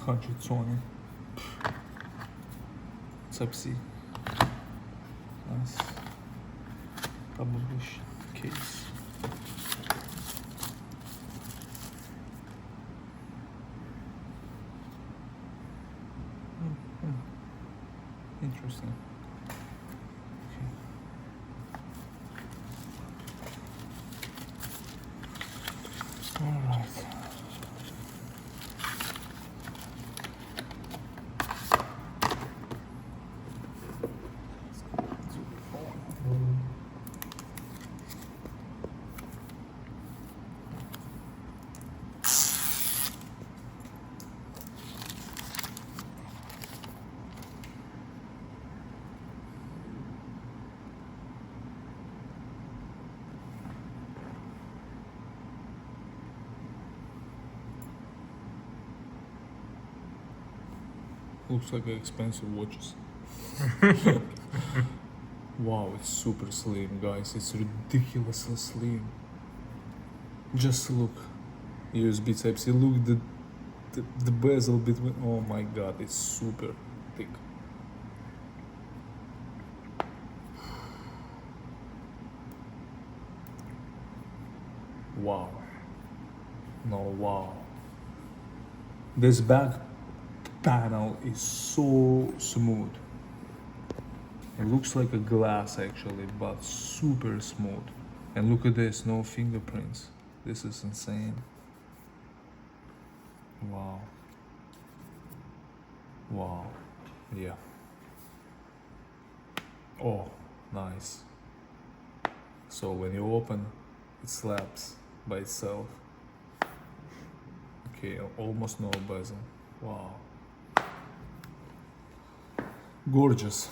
220. Type C. Nice. Publish case. Interesting. Okay. All right. Looks like expensive watches. Wow, it's super slim, guys. It's ridiculously slim. Just look. USB Type C. Look the bezel between. Oh my god, it's super thick. Wow. No, wow. This back panel is so smooth. It looks like a glass actually, but super smooth. And look at this, no fingerprints. This is insane. Wow. Wow. Yeah. Oh, nice. So when you open, it slaps by itself. Okay, almost no bezel. Wow. Gorgeous.